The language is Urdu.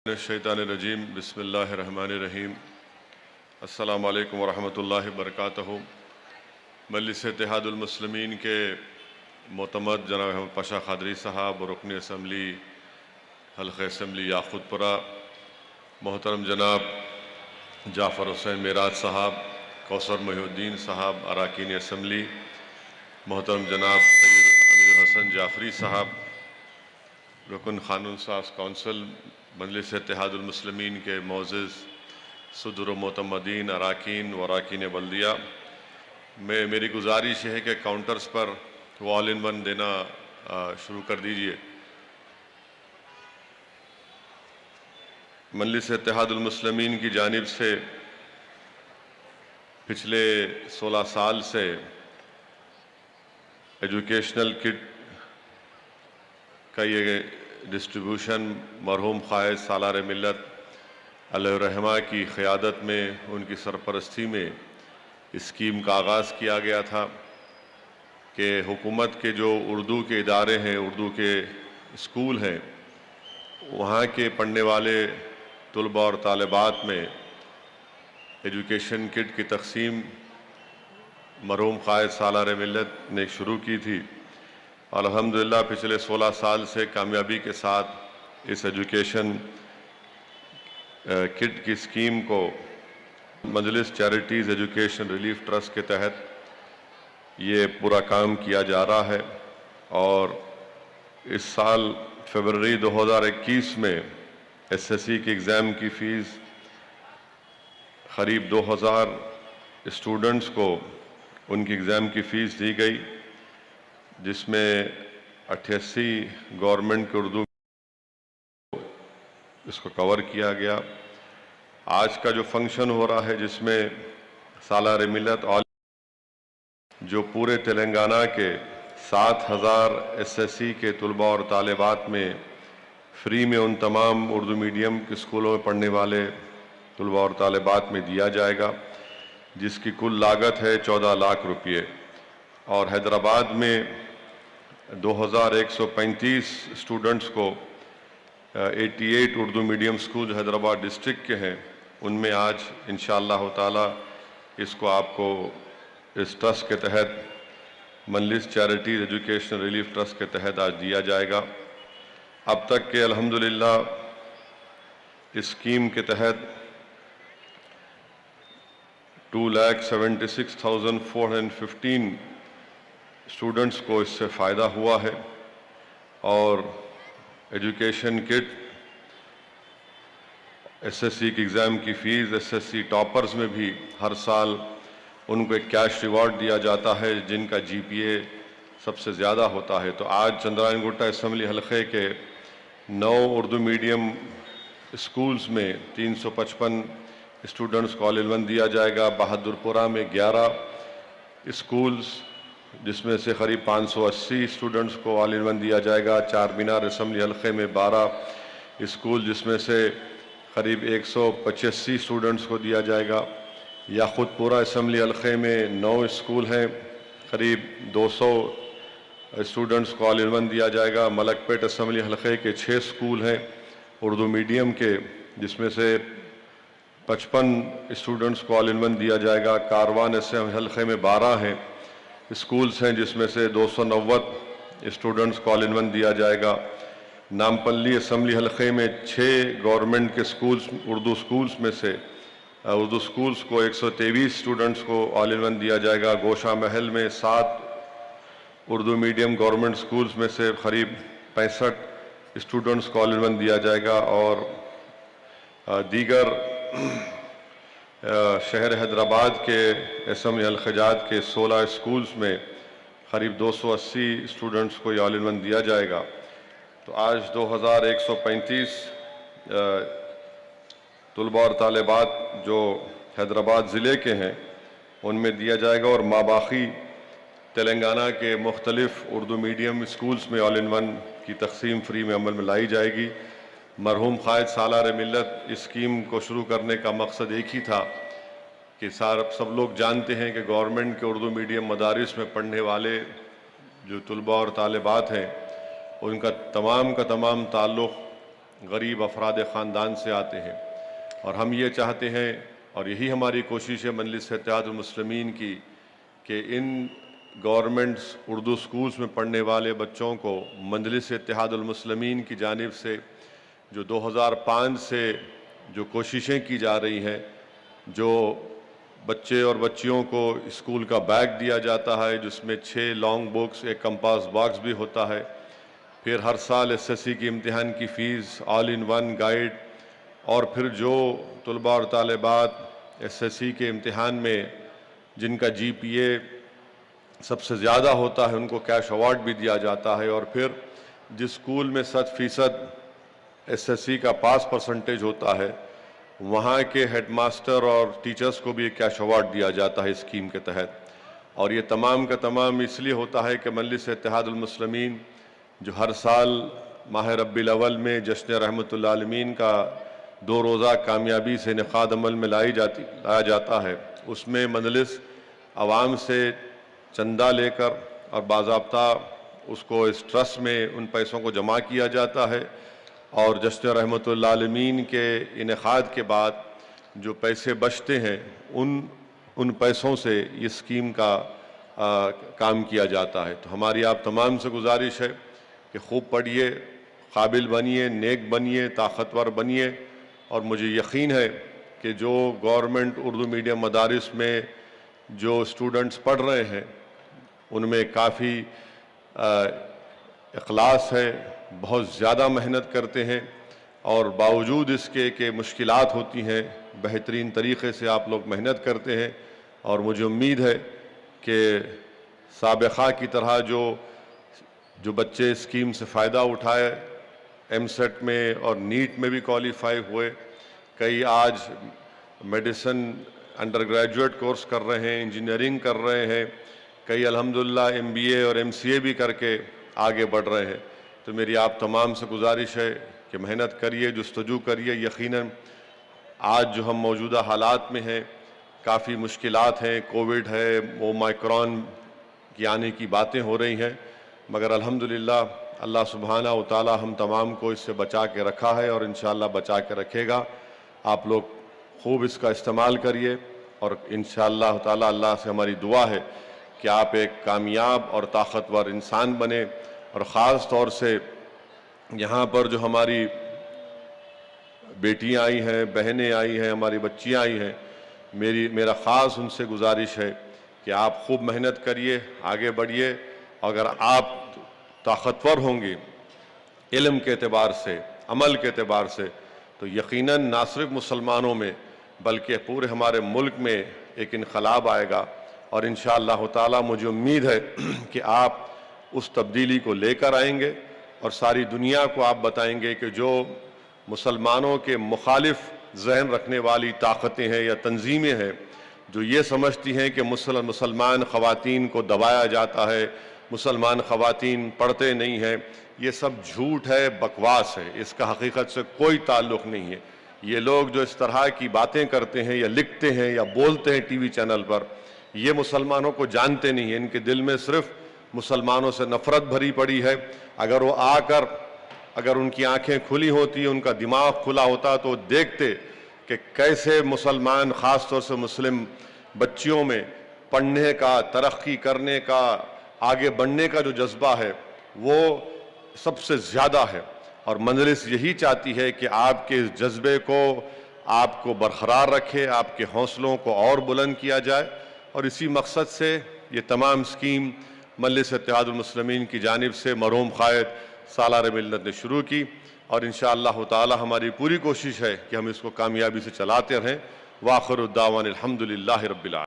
الشیطان الرجیم بسم اللہ الرحمن الرحیم السلام علیکم ورحمۃ اللہ وبرکاتہ۔ مجلس اتحاد المسلمین کے معتمد جناب احمد پاشا قادری صاحب، رکن اسمبلی حلقہ اسمبلی یاقوت پورہ، محترم جناب جعفر حسین معراج صاحب، کوثر محی الدین صاحب اراکین اسمبلی، محترم جناب سید امیر حسن جعفری صاحب، رکن قانون ساز کونسل مجلس اتحاد المسلمین کے معزز صدر و معتمدین اراکین و اراکین بلدیہ، میری گزارش ہے کہ کاؤنٹرز پر وہ آل ان ون دینا شروع کر دیجئے۔ مجلس اتحاد المسلمین کی جانب سے پچھلے 16 سال سے ایجوکیشنل کٹ کا یہ ڈسٹریبیوشن مرحوم قائد سالار ملت علیہ الرحمہ کی قیادت میں، ان کی سرپرستی میں اسکیم کا آغاز کیا گیا تھا کہ حکومت کے جو اردو کے ادارے ہیں، اردو کے اسکول ہیں، وہاں کے پڑھنے والے طلباء اور طالبات میں ایجوکیشن کٹ کی تقسیم مرحوم قائد سالار ملت نے شروع کی تھی۔ الحمدللہ پچھلے 16 سال سے کامیابی کے ساتھ اس ایجوکیشن کٹ کی اسکیم کو مجلس چیریٹیز ایجوکیشن ریلیف ٹرسٹ کے تحت یہ پورا کام کیا جا رہا ہے، اور اس سال فروری 2021 میں ایس ایس سی کے ایگزام کی فیس قریب 2000 اسٹوڈنٹس کو ان کی ایگزام کی فیس دی گئی، جس میں 88 گورنمنٹ کے اردو اس کو کور کیا گیا۔ آج کا جو فنکشن ہو رہا ہے، جس میں سالار ملت جو پورے تلنگانہ کے 7000 ایس ایس سی کے طلباء اور طالبات میں فری میں ان تمام اردو میڈیم کے اسکولوں میں پڑھنے والے طلباء اور طالبات میں دیا جائے گا، جس کی کل لاگت ہے 14 لاکھ روپے، اور حیدرآباد میں 2135 اسٹوڈنٹس کو 88 اردو میڈیم اسکول جو حیدرآباد ڈسٹرکٹ کے ہیں، ان میں آج انشاءاللہ تعالی اس کو آپ کو اس ٹرسٹ کے تحت مجلس چیریٹیز ایجوکیشن ریلیف ٹرسٹ کے تحت آج دیا جائے گا۔ اب تک کہ الحمدللہ اس اسکیم کے تحت 2,76,415 اسٹوڈنٹس کو اس سے فائدہ ہوا ہے، اور education kit, S S C کی ایگزام کی fees, S S C toppers میں بھی ہر سال ان کو ایک کیش ریوارڈ دیا جاتا ہے جن کا جی پی اے سب سے زیادہ ہوتا ہے۔ تو آج چندرائن گٹا اسمبلی حلقے کے 9 اردو میڈیم اسکولز میں 355 اسٹوڈنٹس کو آل ان ون دیا جائے گا۔ بہادر پورہ میں 11 اسکولز، جس میں سے قریب 580 اسٹوڈنٹس کو آل ان ون دیا جائے گا۔ چار مینار اسمبلی حلقے میں 12 اسکول، جس میں سے قریب 185 اسٹوڈنٹس کو دیا جائے گا۔ یاقوت پورہ اسمبلی حلقے میں 9 اسکول ہیں، قریب 200 اسٹوڈنٹس کو آل ان ون دیا جائے گا۔ ملک پیٹ اسمبلی حلقے کے 6 اسکول ہیں اردو میڈیم کے، جس میں سے 55 اسٹوڈنٹس کو آل ان ون دیا جائے گا۔ کاروان اسمبلی حلقے میں 12 ہیں اسکولز ہیں، جس میں سے 290 اسٹوڈنٹس کو آل ان ون دیا جائے گا۔ نامپلی اسمبلی حلقے میں 6 گورنمنٹ کے اسکولز، اردو اسکولز میں سے اردو اسکولز کو 123 اسٹوڈنٹس کو آل ان ون دیا جائے گا۔ گوشہ محل میں 7 اردو میڈیم گورنمنٹ اسکولز میں سے قریب 65 اسٹوڈنٹس کو آل ان ون دیا جائے گا، اور دیگر شہر حیدرآباد کے اسمبلی حلقات کے 16 اسکولز میں قریب 280 اسٹوڈنٹس کو یہ آل ان ون دیا جائے گا۔ تو آج 2135 طلباء اور طالبات جو حیدرآباد ضلع کے ہیں ان میں دیا جائے گا، اور ماباقی تلنگانہ کے مختلف اردو میڈیم اسکولز میں آل ان ون کی تقسیم فری میں عمل میں لائی جائے گی۔ مرحوم قائد سالار ملت اسکیم کو شروع کرنے کا مقصد ایک ہی تھا کہ سب لوگ جانتے ہیں کہ گورنمنٹ کے اردو میڈیم مدارس میں پڑھنے والے جو طلباء اور طالبات ہیں، ان کا تمام تعلق غریب افراد خاندان سے آتے ہیں، اور ہم یہ چاہتے ہیں اور یہی ہماری کوشش ہے مجلس اتحاد المسلمین کی کہ ان گورنمنٹس اردو سکولز میں پڑھنے والے بچوں کو مجلس اتحاد المسلمین کی جانب سے جو 2005 سے جو کوششیں کی جا رہی ہیں، جو بچے اور بچیوں کو اسکول کا بیگ دیا جاتا ہے جس میں 6 لانگ بکس، ایک کمپاس باکس بھی ہوتا ہے، پھر ہر سال ایس ایس سی کی امتحان کی fees, all in one guide, اور پھر جو طلباء اور طالبات ایس ایس سی کے امتحان میں جن کا جی پی اے سب سے زیادہ ہوتا ہے ان کو کیش ایوارڈ بھی دیا جاتا ہے، اور پھر جس اسکول میں 100% ایس ایس سی کا پاس پرسنٹیج ہوتا ہے وہاں کے ہیڈ ماسٹر اور ٹیچرز کو بھی ایک کیش ایوارڈ دیا جاتا ہے اسکیم کے تحت۔ اور یہ تمام کا تمام اس لیے ہوتا ہے کہ مجلس اتحاد المسلمین جو ہر سال ماہ ربیع الاول میں جشن رحمت العالمین کا 2 روزہ کامیابی سے انعقاد عمل میں لایا جاتا ہے، اس میں مجلس عوام سے چندہ لے کر اور باضابطہ اس کو اس ٹرسٹ میں ان پیسوں کو جمع کیا جاتا ہے، اور جشن رحمت العالمین کے انعقاد کے بعد جو پیسے بچتے ہیں ان پیسوں سے یہ اسکیم کا کام کیا جاتا ہے۔ تو ہماری آپ تمام سے گزارش ہے کہ خوب پڑھیے، قابل بنیے، نیک بنیے، طاقتور بنیے، اور مجھے یقین ہے کہ جو گورنمنٹ اردو میڈیم مدارس میں جو اسٹوڈنٹس پڑھ رہے ہیں ان میں کافی اخلاص ہے، بہت زیادہ محنت کرتے ہیں، اور باوجود اس کے کہ مشکلات ہوتی ہیں بہترین طریقے سے آپ لوگ محنت کرتے ہیں، اور مجھے امید ہے کہ سابقہ کی طرح جو بچے اسکیم سے فائدہ اٹھائے، ایم سیٹ میں اور نیٹ میں بھی کوالیفائی ہوئے، کئی آج میڈیسن انڈر گریجویٹ کورس کر رہے ہیں، انجینئرنگ کر رہے ہیں، کئی الحمدللہ ایم بی اے اور ایم سی اے بھی کر کے آگے بڑھ رہے ہیں۔ تو میری آپ تمام سے گزارش ہے کہ محنت کریے، جستجو کریے۔ یقیناً آج جو ہم موجودہ حالات میں ہیں کافی مشکلات ہیں، کووڈ ہے، اومائکرون کی آنے کی باتیں ہو رہی ہیں، مگر الحمدللہ اللہ سبحانہ و تعالی ہم تمام کو اس سے بچا کے رکھا ہے اور انشاءاللہ بچا کے رکھے گا۔ آپ لوگ خوب اس کا استعمال کریے، اور انشاءاللہ تعالی اللہ سے ہماری دعا ہے کہ آپ ایک کامیاب اور طاقتور انسان بنیں، اور خاص طور سے یہاں پر جو ہماری بیٹیاں آئی ہیں، بہنیں آئی ہیں، ہماری بچیاں آئی ہیں، میرا خاص ان سے گزارش ہے کہ آپ خوب محنت کریے، آگے بڑھیے۔ اگر آپ طاقتور ہوں گے علم کے اعتبار سے، عمل کے اعتبار سے، تو یقیناً نہ صرف مسلمانوں میں بلکہ پورے ہمارے ملک میں ایک انقلاب آئے گا، اور انشاءاللہ تعالی مجھے امید ہے کہ آپ اس تبدیلی کو لے کر آئیں گے، اور ساری دنیا کو آپ بتائیں گے کہ جو مسلمانوں کے مخالف ذہن رکھنے والی طاقتیں ہیں یا تنظیمیں ہیں جو یہ سمجھتی ہیں کہ مسلمان خواتین کو دبایا جاتا ہے، مسلمان خواتین پڑھتے نہیں ہیں، یہ سب جھوٹ ہے، بکواس ہے، اس کا حقیقت سے کوئی تعلق نہیں ہے۔ یہ لوگ جو اس طرح کی باتیں کرتے ہیں یا لکھتے ہیں یا بولتے ہیں ٹی وی چینل پر، یہ مسلمانوں کو جانتے نہیں ہیں، ان کے دل میں صرف مسلمانوں سے نفرت بھری پڑی ہے۔ اگر وہ آ کر اگر ان کی آنکھیں کھلی ہوتی، ان کا دماغ کھلا ہوتا تو دیکھتے کہ کیسے مسلمان خاص طور سے مسلم بچیوں میں پڑھنے کا، ترقی کرنے کا، آگے بڑھنے کا جو جذبہ ہے وہ سب سے زیادہ ہے، اور مجلس یہی چاہتی ہے کہ آپ کے اس جذبے کو آپ کو برقرار رکھے، آپ کے حوصلوں کو اور بلند کیا جائے، اور اسی مقصد سے یہ تمام سکیم مجلس اتحاد المسلمین کی جانب سے مرحوم قائد سالار ملت نے شروع کی، اور انشاءاللہ تعالی ہماری پوری کوشش ہے کہ ہم اس کو کامیابی سے چلاتے رہیں۔ وآخر الدعوان الحمدللہ رب العالمین۔